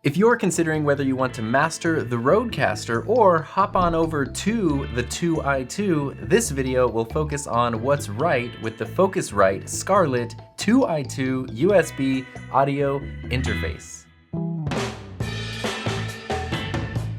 If you're considering whether you want to master the Rodecaster or hop on over to the 2i2, this video will focus on what's right with the Focusrite Scarlett 2i2 USB audio interface. And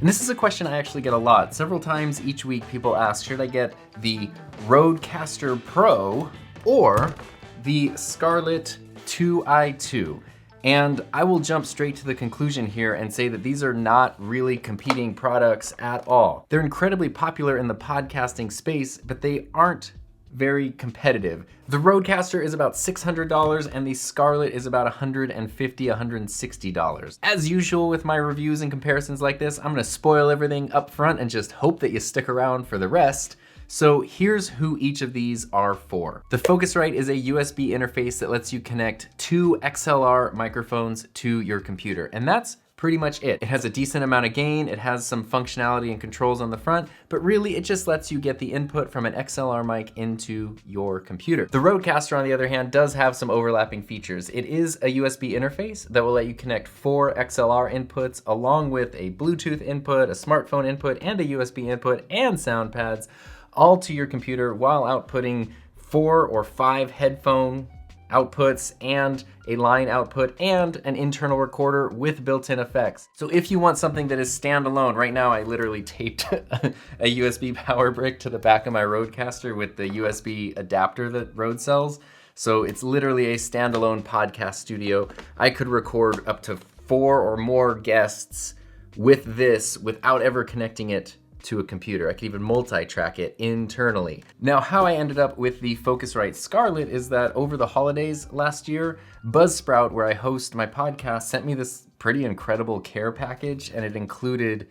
this is a question I actually get a lot. Several times each week people ask, should I get the Rodecaster Pro or the Scarlett 2i2? And I will jump straight to the conclusion here and say that these are not really competing products at all. They're incredibly popular in the podcasting space, but they aren't very competitive. The Rodecaster is about $600 and the Scarlett is about $150, $160. As usual with my reviews and comparisons like this, I'm gonna spoil everything up front and just hope that you stick around for the rest. So here's who each of these are for. The Focusrite is a USB interface that lets you connect two XLR microphones to your computer, and that's pretty much it. It has a decent amount of gain, it has some functionality and controls on the front, but really it just lets you get the input from an XLR mic into your computer. The Rodecaster, on the other hand, does have some overlapping features. It is a USB interface that will let you connect 4 XLR inputs along with a Bluetooth input, a smartphone input, and a USB input, and sound pads, all to your computer while outputting 4 or 5 headphone outputs and a line output and an internal recorder with built-in effects. So if you want something that is standalone, right now I literally taped a USB power brick to the back of my Rodecaster with the USB adapter that Rode sells. So it's literally a standalone podcast studio. I could record up to 4 or more guests with this without ever connecting it to a computer. I could even multi-track it internally. Now, how I ended up with the Focusrite Scarlett is that over the holidays last year, Buzzsprout, where I host my podcast, sent me this pretty incredible care package, and it included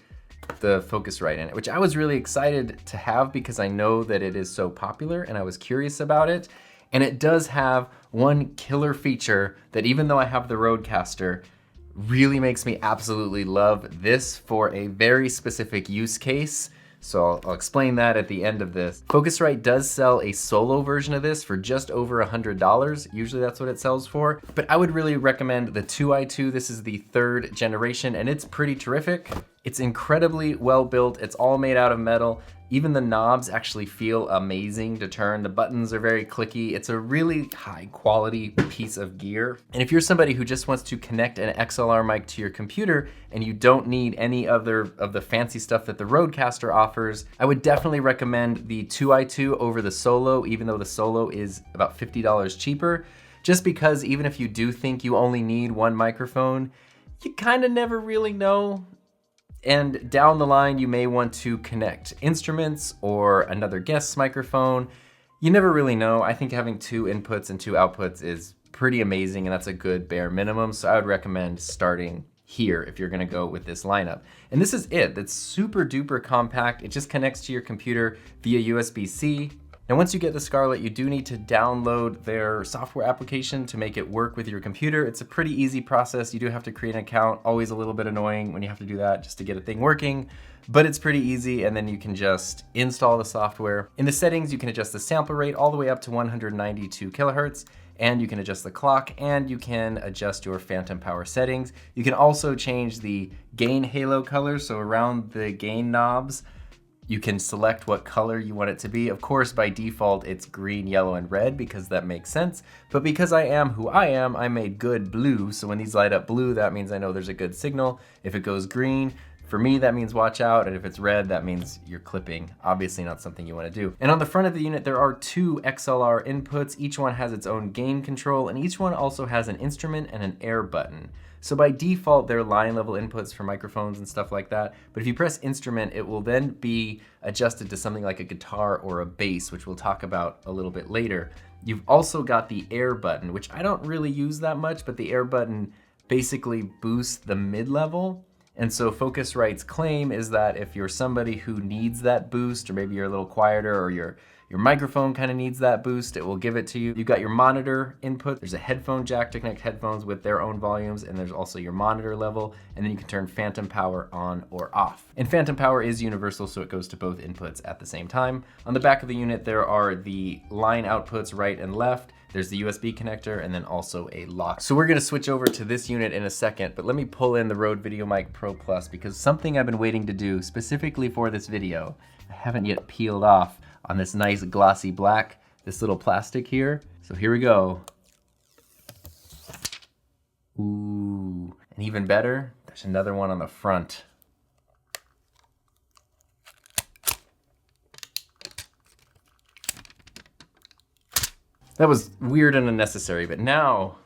the Focusrite in it, which I was really excited to have because I know that it is so popular and I was curious about it. And it does have one killer feature that, even though I have the Rodecaster, really makes me absolutely love this for a very specific use case. So I'll explain that at the end of this. Focusrite does sell a solo version of this for just over $100. Usually that's what it sells for, but I would really recommend the 2i2. This is the 3rd generation and it's pretty terrific. It's incredibly well built. It's all made out of metal. Even the knobs actually feel amazing to turn. The buttons are very clicky. It's a really high quality piece of gear. And if you're somebody who just wants to connect an XLR mic to your computer and you don't need any other of the fancy stuff that the Rodecaster offers, I would definitely recommend the 2i2 over the Solo, even though the Solo is about $50 cheaper, just because even if you do think you only need one microphone, you kind of never really know. And down the line, you may want to connect instruments or another guest's microphone. You never really know. I think having 2 inputs and 2 outputs is pretty amazing, and that's a good bare minimum. So I would recommend starting here if you're gonna go with this lineup. And this is it. It's super duper compact. It just connects to your computer via USB-C. Now, once you get the Scarlett, you do need to download their software application to make it work with your computer. It's a pretty easy process. You do have to create an account, always a little bit annoying when you have to do that just to get a thing working, but it's pretty easy, and then you can just install the software. In the settings, you can adjust the sample rate all the way up to 192 kilohertz, and you can adjust the clock, and you can adjust your phantom power settings. You can also change the gain halo color, so around the gain knobs, you can select what color you want it to be. Of course, by default, it's green, yellow, and red because that makes sense. But because I am who I am, I made good blue. So when these light up blue, that means I know there's a good signal. If it goes green, for me, that means watch out. And if it's red, that means you're clipping. Obviously not something you want to do. And on the front of the unit, there are 2 XLR inputs. Each one has its own gain control, and each one also has an instrument and an air button. So by default, they're line level inputs for microphones and stuff like that. But if you press instrument, it will then be adjusted to something like a guitar or a bass, which we'll talk about a little bit later. You've also got the air button, which I don't really use that much, but the air button basically boosts the mid-level. And so Focusrite's claim is that if you're somebody who needs that boost, or maybe you're a little quieter, or you're Your microphone kind of needs that boost. It will give it to you. You've got your monitor input. There's a headphone jack to connect headphones with their own volumes, and there's also your monitor level, and then you can turn phantom power on or off. And phantom power is universal, so it goes to both inputs at the same time. On the back of the unit, there are the line outputs right and left. There's the USB connector and then also a lock. So we're gonna switch over to this unit in a second, but let me pull in the Rode VideoMic Pro Plus because something I've been waiting to do specifically for this video, I haven't yet peeled off on this nice glossy black, this little plastic here. So here we go. Ooh, and even better, there's another one on the front. That was weird and unnecessary, but now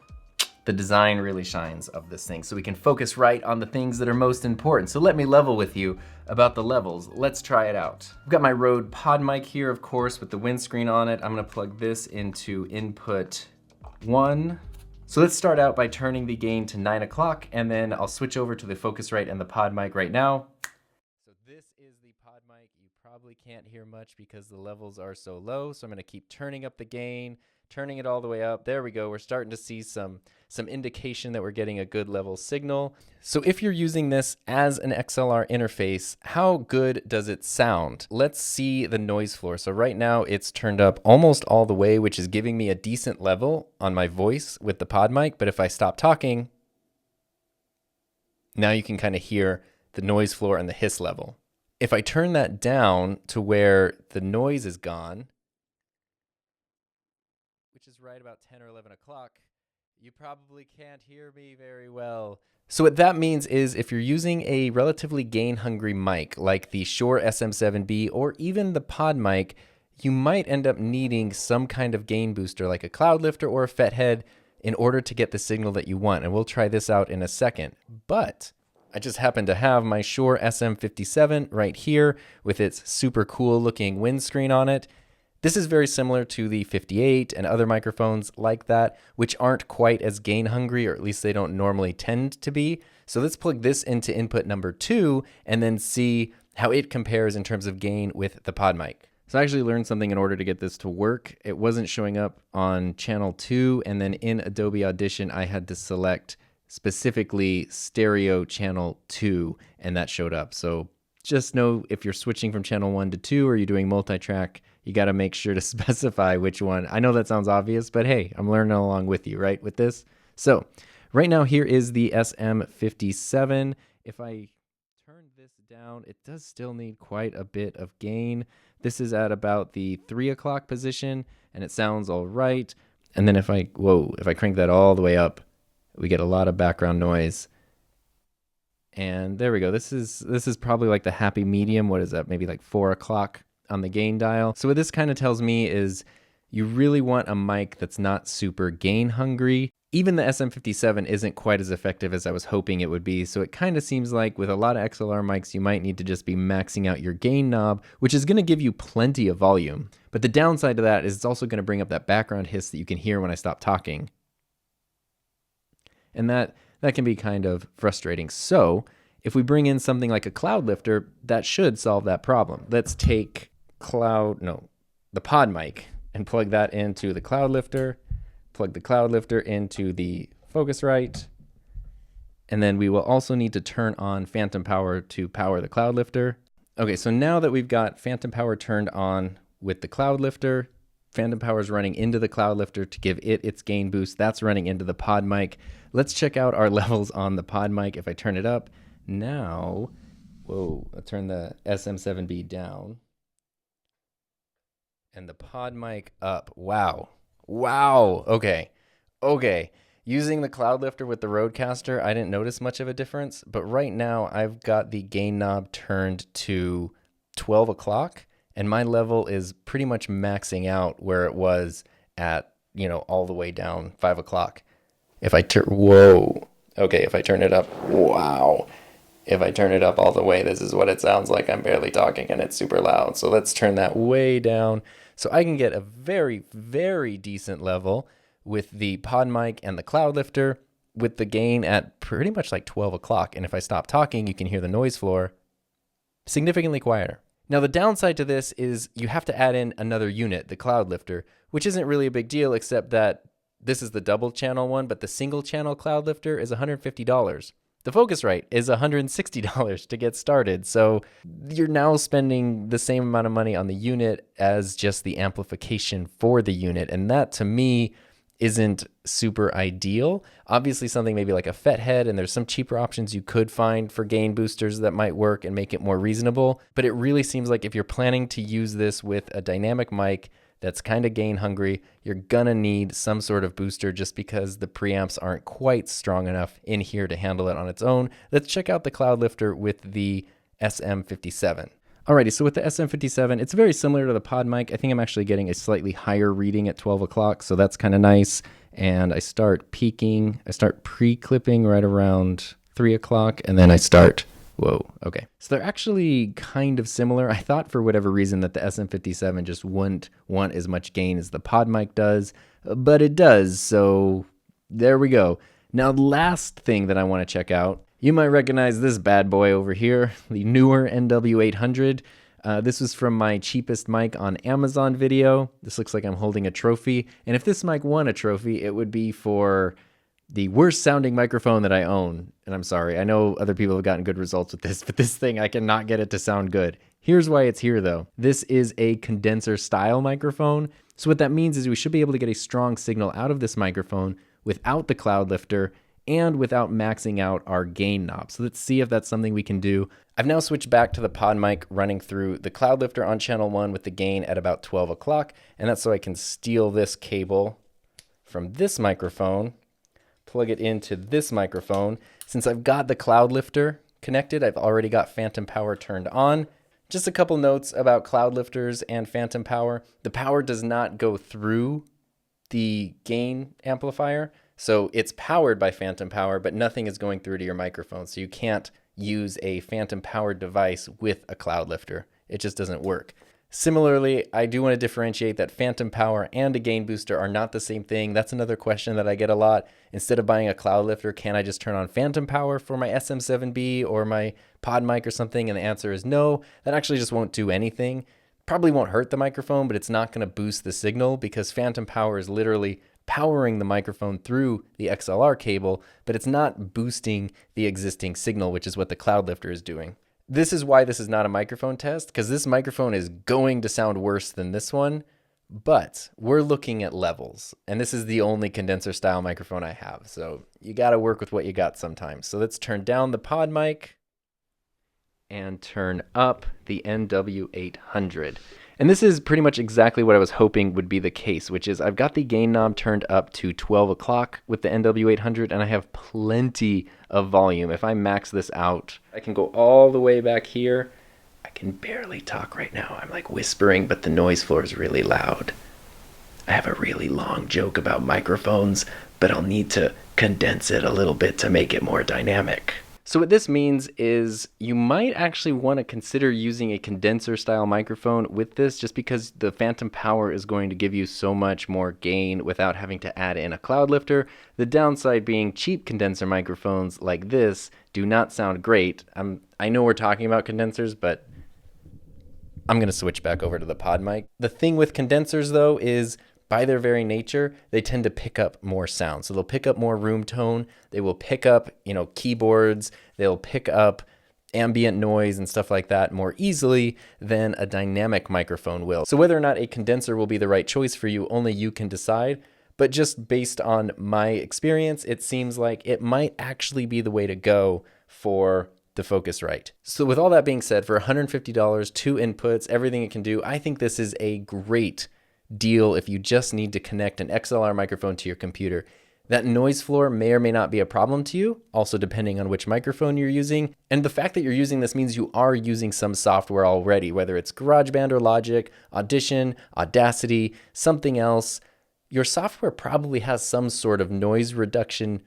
the design really shines of this thing, so we can focus right on the things that are most important. So let me level with you about the levels. Let's try it out. I've got my Rode PodMic here, of course, with the windscreen on it. I'm gonna plug this into input 1. So let's start out by turning the gain to 9 o'clock, and then I'll switch over to the Focusrite and the PodMic right now. So this is the PodMic. You probably can't hear much because the levels are so low, so I'm gonna keep turning up the gain, turning it all the way up. There we go. We're starting to see some indication that we're getting a good level signal. So if you're using this as an XLR interface, how good does it sound? Let's see the noise floor. So right now it's turned up almost all the way, which is giving me a decent level on my voice with the PodMic. But if I stop talking, now you can kind of hear the noise floor and the hiss level. If I turn that down to where the noise is gone, which is right about 10 or 11 o'clock, you probably can't hear me very well. So what that means is if you're using a relatively gain-hungry mic like the Shure SM57 or even the PodMic, you might end up needing some kind of gain booster like a Cloudlifter or a Fethead in order to get the signal that you want. And we'll try this out in a second. But I just happen to have my Shure SM57 right here with its super cool looking windscreen on it. This is very similar to the 58 and other microphones like that, which aren't quite as gain hungry, or at least they don't normally tend to be. So let's plug this into input number 2 and then see how it compares in terms of gain with the PodMic. So I actually learned something in order to get this to work. It wasn't showing up on channel 2, and then in Adobe Audition, I had to select specifically stereo channel 2, and that showed up. So just know if you're switching from channel 1 to 2 or you're doing multi-track, you got to make sure to specify which one. I know that sounds obvious, but hey, I'm learning along with you, right, with this? So right now here is the SM57. If I turn this down, it does still need quite a bit of gain. This is at about the 3 o'clock position, and it sounds all right. And then if I crank that all the way up, we get a lot of background noise. And there we go. This is probably like the happy medium. What is that? Maybe like 4 o'clock on the gain dial. So what this kind of tells me is you really want a mic that's not super gain hungry. Even the SM57 isn't quite as effective as I was hoping it would be. So it kind of seems like with a lot of XLR mics, you might need to just be maxing out your gain knob, which is going to give you plenty of volume. But the downside to that is it's also going to bring up that background hiss that you can hear when I stop talking. And that can be kind of frustrating. So if we bring in something like a Cloudlifter, that should solve that problem. Let's take the PodMic and plug that into the Cloudlifter, plug the Cloudlifter into the Focusrite, and then we will also need to turn on phantom power to power the Cloudlifter. Okay, so now that we've got phantom power turned on with the Cloudlifter, phantom power is running into the Cloudlifter to give it its gain boost. That's running into the PodMic. Let's check out our levels on the PodMic. If I turn it up now, whoa, I'll turn the SM7B down. And the PodMic up. Wow. Okay. Using the Cloudlifter with the Rodecaster, I didn't notice much of a difference, but right now I've got the gain knob turned to 12 o'clock, and my level is pretty much maxing out where it was at, all the way down 5 o'clock. If I turn it up, wow. If I turn it up all the way, this is what it sounds like. I'm barely talking and it's super loud. So let's turn that way down. So I can get a very, very decent level with the PodMic and the Cloudlifter with the gain at pretty much like 12 o'clock. And if I stop talking, you can hear the noise floor significantly quieter. Now the downside to this is you have to add in another unit, the Cloudlifter, which isn't really a big deal except that this is the double channel one, but the single channel Cloudlifter is $150. The Focusrite is $160 to get started. So you're now spending the same amount of money on the unit as just the amplification for the unit. And that to me isn't super ideal. Obviously something maybe like a FET head, and there's some cheaper options you could find for gain boosters that might work and make it more reasonable. But it really seems like if you're planning to use this with a dynamic mic that's kind of gain hungry, you're gonna need some sort of booster just because the preamps aren't quite strong enough in here to handle it on its own. Let's check out the Cloudlifter with the SM57. Alrighty, so with the SM57, it's very similar to the PodMic. I think I'm actually getting a slightly higher reading at 12 o'clock, so that's kind of nice. And I start peaking, I start pre-clipping right around 3 o'clock, and then I start, whoa, okay. So they're actually kind of similar. I thought for whatever reason that the SM57 just wouldn't want as much gain as the PodMic does, but it does, so there we go. Now, the last thing that I want to check out, you might recognize this bad boy over here, the Neewer NW800. This was from my cheapest mic on Amazon video. This looks like I'm holding a trophy. And if this mic won a trophy, it would be for the worst sounding microphone that I own. And I'm sorry, I know other people have gotten good results with this, but this thing, I cannot get it to sound good. Here's why it's here though. This is a condenser style microphone. So what that means is we should be able to get a strong signal out of this microphone without the Cloudlifter and without maxing out our gain knob. So let's see if that's something we can do. I've now switched back to the PodMic running through the Cloudlifter on channel 1 with the gain at about 12 o'clock. And that's so I can steal this cable from this microphone, plug it into this microphone. Since I've got the Cloudlifter connected, I've already got phantom power turned on. Just a couple notes about Cloudlifters and phantom power. The power does not go through the gain amplifier. So it's powered by phantom power, but nothing is going through to your microphone. So you can't use a phantom powered device with a Cloudlifter. It just doesn't work. Similarly, I do want to differentiate that phantom power and a gain booster are not the same thing. That's another question that I get a lot. Instead of buying a Cloudlifter, can I just turn on phantom power for my SM7B or my PodMic or something? And the answer is no. That actually just won't do anything. Probably won't hurt the microphone, but it's not going to boost the signal because phantom power is literally powering the microphone through the XLR cable, but it's not boosting the existing signal, which is what the Cloudlifter is doing. This is why this is not a microphone test, because this microphone is going to sound worse than this one, but we're looking at levels, and this is the only condenser style microphone I have, so you got to work with what you got sometimes. So let's turn down the PodMic and turn up the NW800. And this is pretty much exactly what I was hoping would be the case, which is I've got the gain knob turned up to 12 o'clock with the NW800, and I have plenty of volume. If I max this out, I can go all the way back here. I can barely talk right now. I'm like whispering, but the noise floor is really loud. I have a really long joke about microphones, but I'll need to condense it a little bit to make it more dynamic. So what this means is you might actually want to consider using a condenser style microphone with this just because the phantom power is going to give you so much more gain without having to add in a Cloudlifter. The downside being cheap condenser microphones like this do not sound great. I know we're talking about condensers, but I'm going to switch back over to the PodMic. The thing with condensers though is by their very nature, they tend to pick up more sound. So they'll pick up more room tone. They will pick up, keyboards. They'll pick up ambient noise and stuff like that more easily than a dynamic microphone will. So whether or not a condenser will be the right choice for you, only you can decide. But just based on my experience, it seems like it might actually be the way to go for the Focusrite. So with all that being said, for $150, 2 inputs, everything it can do, I think this is a great deal if you just need to connect an XLR microphone to your computer. That noise floor may or may not be a problem to you, also depending on which microphone you're using. And the fact that you're using this means you are using some software already, whether it's GarageBand or Logic, Audition, Audacity, something else. Your software probably has some sort of noise reduction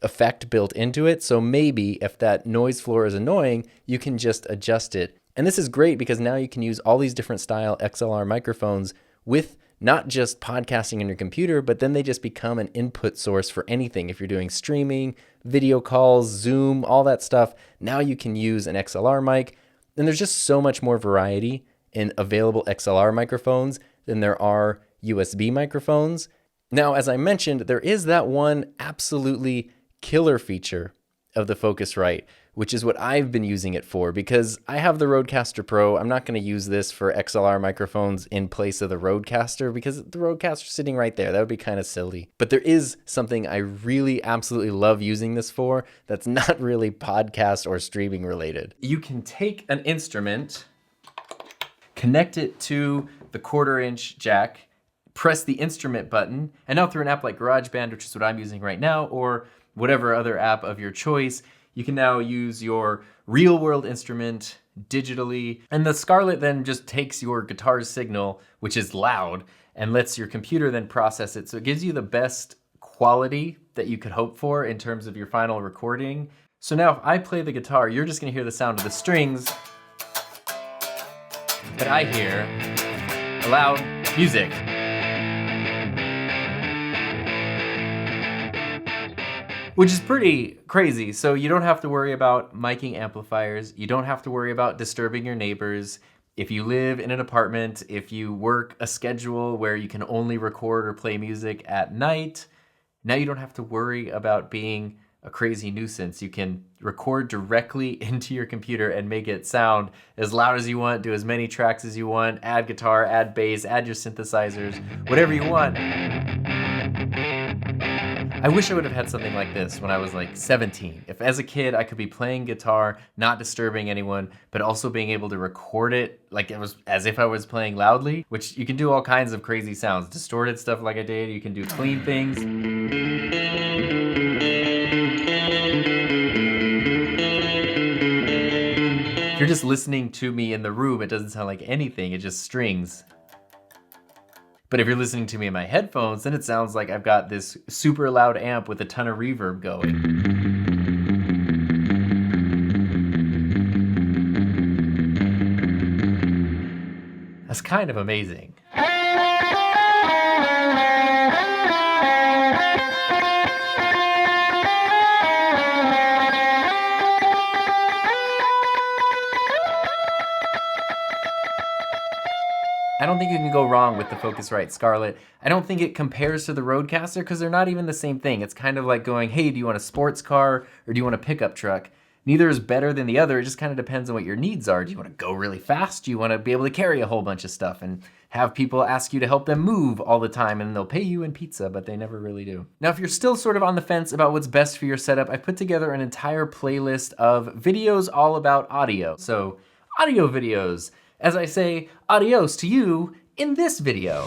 effect built into it. So maybe if that noise floor is annoying, you can just adjust it. And this is great because now you can use all these different style XLR microphones with not just podcasting on your computer, but then they just become an input source for anything. If you're doing streaming, video calls, Zoom, all that stuff, now you can use an XLR mic. And there's just so much more variety in available XLR microphones than there are USB microphones. Now, as I mentioned, there is that one absolutely killer feature of the Focusrite, which is what I've been using it for, because I have the Rodecaster Pro. I'm not going to use this for XLR microphones in place of the Rodecaster because the Rodecaster's sitting right there. That would be kind of silly. But there is something I really absolutely love using this for that's not really podcast or streaming related. You can take an instrument, connect it to the 1/4-inch jack, press the instrument button, and now through an app like GarageBand, which is what I'm using right now, or whatever other app of your choice, you can now use your real-world instrument digitally. And the Scarlett then just takes your guitar's signal, which is loud, and lets your computer then process it. So it gives you the best quality that you could hope for in terms of your final recording. So now if I play the guitar, you're just gonna hear the sound of the strings, but I hear loud music. Which is pretty crazy. So you don't have to worry about miking amplifiers. You don't have to worry about disturbing your neighbors. If you live in an apartment, if you work a schedule where you can only record or play music at night, now you don't have to worry about being a crazy nuisance. You can record directly into your computer and make it sound as loud as you want, do as many tracks as you want, add guitar, add bass, add your synthesizers, whatever you want. I wish I would have had something like this when I was like 17. If as a kid I could be playing guitar, not disturbing anyone, but also being able to record it like it was as if I was playing loudly, which you can do all kinds of crazy sounds, distorted stuff like I did, you can do clean things. If you're just listening to me in the room, it doesn't sound like anything, it just strings. But if you're listening to me in my headphones, then it sounds like I've got this super loud amp with a ton of reverb going. That's kind of amazing. I don't think you can go wrong with the Focusrite Scarlett. I don't think it compares to the Rodecaster because they're not even the same thing. It's kind of like going, hey, do you want a sports car or do you want a pickup truck? Neither is better than the other. It just kind of depends on what your needs are. Do you want to go really fast? Do you want to be able to carry a whole bunch of stuff and have people ask you to help them move all the time and they'll pay you in pizza, but they never really do. Now, if you're still sort of on the fence about what's best for your setup, I put together an entire playlist of videos all about audio. So audio videos. As I say, adios to you in this video.